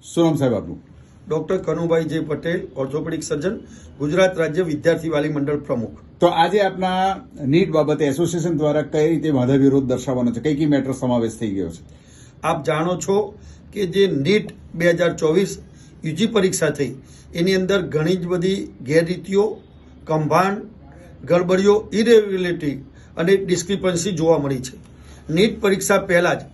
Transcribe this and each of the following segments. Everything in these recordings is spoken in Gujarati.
શું નામ સાહેબ આપનું? ડોક્ટર કનુભાઈ જે પટેલ, ઓર્થોપેડિક સર્જન, ગુજરાત રાજ્ય વિદ્યાર્થી વાલી મંડળ પ્રમુખ. તો આજે આપના નીટ બાબતે એસોસિએશન દ્વારા કઈ રીતે વાંધા વિરોધ દર્શાવવાનો છે, કઈ કઈ મેટર સમાવેશ થઈ ગયો છે? આપ જાણો છો કે જે નીટ 2024 યુજી પરીક્ષા થઈ એની અંદર ઘણી જ બધી ગેરરીતિઓ, કૌભાંડ, ગડબડીઓ, ઇરેગ્યુલેરિટી અને ડિસ્ક્રિપન્સી જોવા મળી છે. નીટ પરીક્ષા પહેલાં જ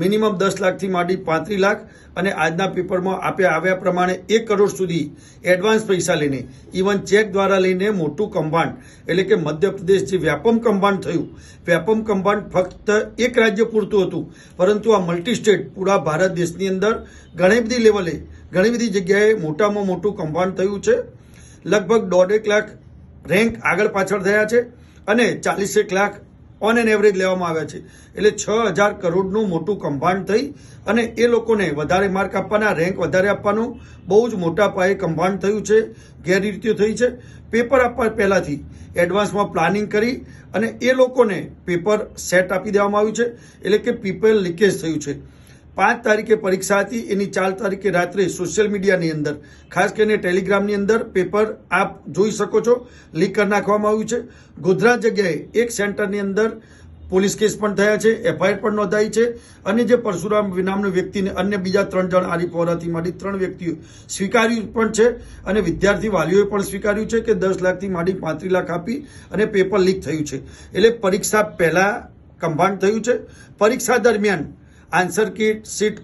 મિનિમમ 10 લાખથી માંડી 35 લાખ અને આજના પેપરમાં આપે આવ્યા પ્રમાણે 1 કરોડ સુધી એડવાન્સ પૈસા લઈને, ઇવન ચેક દ્વારા લઈને મોટું કૌભાંડ, એટલે કે મધ્યપ્રદેશ જે વ્યાપમ કૌભાંડ થયું, વ્યાપમ કૌભાંડ ફક્ત એક રાજ્ય પૂરતું હતું, પરંતુ આ મલ્ટી સ્ટેટ પૂરા ભારત દેશની અંદર ઘણી બધી લેવલે, ઘણી બધી જગ્યાએ મોટામાં મોટું કૌભાંડ થયું છે. લગભગ 1.5 લાખ રેન્ક આગળ પાછળ થયા છે અને 40 લાખ ઓન એન એવરેજ લેવામાં આવ્યા છે. એટલે 6,000 કરોડનું મોટું કૌભાંડ થઈ અને એ લોકોને વધારે માર્ક આપવાના, રેન્ક વધારે આપવાનું બહુ જ મોટા પાયે કૌભાંડ થયું છે, ગેરરીતિઓ થઈ છે. પેપર આપવા પહેલાંથી એડવાન્સમાં પ્લાનિંગ કરી અને એ લોકોને પેપર સેટ આપી દેવામાં આવ્યું છે, એટલે કે પેપર લીકેજ થયું છે. 5 તારીખે પરીક્ષા હતી, એની 4 તારીખે રાત્રે સોશિયલ મીડિયાની અંદર, ખાસ કરીને ટેલિગ્રામની અંદર પેપર આપ જોઈ શકો છો, લીક કરી નાખવામાં આવ્યું છે. ગોધરા જગ્યાએ એક સેન્ટરની અંદર પોલીસ કેસ પણ થયા છે, એફઆઈઆર પણ નોંધાઈ છે અને જે પરશુરામ નામનો વ્યક્તિને અન્ય બીજા 3 જણ આરીફ વોરાથી માંડી 3 વ્યક્તિઓ સ્વીકાર્યું પણ છે અને વિદ્યાર્થી વાલીઓએ પણ સ્વીકાર્યું છે કે 10 લાખથી માંડી 35 લાખ આપી અને પેપર લીક થયું છે. એટલે પરીક્ષા પહેલા કૌભાંડ થયું છે. પરીક્ષા દરમિયાન આન્સર કીટ, સીટ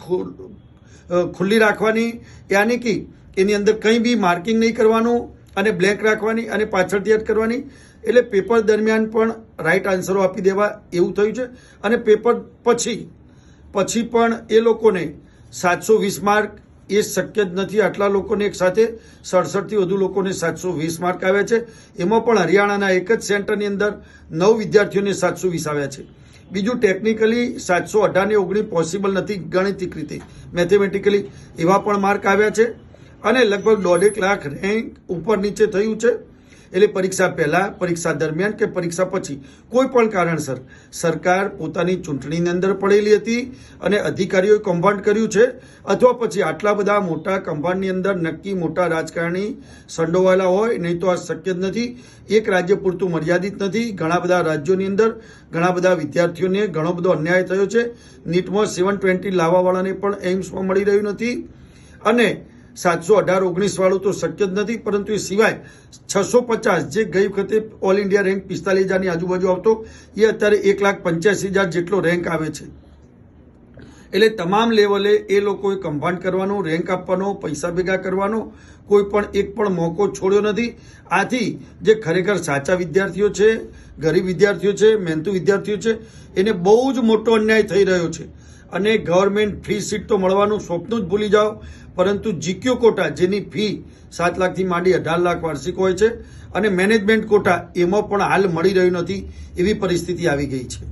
ખુલ્લી રાખવાની, યાની કે એની અંદર કંઈ બી માર્કિંગ નહીં કરવાનું અને બ્લેન્ક રાખવાની અને પાછળથી યાદ કરવાની. એટલે પેપર દરમિયાન પણ રાઈટ આન્સરો આપી દેવા એવું થયું છે અને પેપર પછી પણ એ લોકોને 720 માર્ક એ શક્ય જ નથી. આટલા લોકોને એક સાથે 67થી વધુ લોકોને 720 માર્ક આવ્યા છે. એમાં પણ હરિયાણાના એક જ સેન્ટરની અંદર 9 વિદ્યાર્થીઓને 720 આવ્યા છે. બીજું, ટેકનિકલી 718 ને 19 પોસિબલ નથી, ગણિતિક રીતે, મેથેમેટિકલી એવા પણ માર્ક આવ્યા છે અને લગભગ 1.5 લાખ રેન્ક ઉપર નીચે થયું છે. એટલે પરીક્ષા પહેલાં, પરીક્ષા દરમિયાન કે પરીક્ષા પછી કોઈ પણ કારણસર સરકાર પોતાની ચૂંટણીની અંદર પડેલી હતી અને અધિકારીઓએ કૌભાંડ કર્યું છે, અથવા પછી આટલા બધા મોટા કૌભાંડની અંદર નક્કી મોટા રાજકારણી સંડોવાયેલા હોય, નહીં તો આ શક્ય જ નથી. એક રાજ્ય પૂરતું મર્યાદિત નથી, ઘણા બધા રાજ્યોની અંદર ઘણા બધા વિદ્યાર્થીઓને ઘણો બધો અન્યાય થયો છે. નીટમાં 720 લાવવાવાળાને પણ એમ્સમાં મળી રહ્યું નથી અને 718-19 વાળું તો શક્ય જ નથી, પરંતુ એ સિવાય 650 જે ગઈ વખતે ઓલ ઇન્ડિયા રેન્ક 45,000ની આજુબાજુ આવતો, એ અત્યારે 1,85,000 જેટલો રેન્ક આવે છે. એટલે તમામ લેવલે એ લોકોએ કૌભાંડ કરવાનો, રેન્ક આપવાનો, પૈસા ભેગા કરવાનો કોઈ પણ એક પણ મોકો છોડ્યો નથી. આથી જે ખરેખર સાચા વિદ્યાર્થીઓ છે, ગરીબ વિદ્યાર્થીઓ છે, મહેનતુ વિદ્યાર્થીઓ છે, એને બહુ જ મોટો અન્યાય થઈ રહ્યો છે. અને ગવર્મેન્ટ ફ્રી સીટ તો મળવાનું સ્વપ્ન જ ભૂલી જાઓ, પરંતુ જીક્યુ કોટા જેની ફી 7 લાખથી માંડી 18 લાખ વાર્ષિક હોય છે અને મેનેજમેન્ટ કોટા એમાં પણ હાલ મળી રહ્યું નથી, એવી પરિસ્થિતિ આવી ગઈ છે.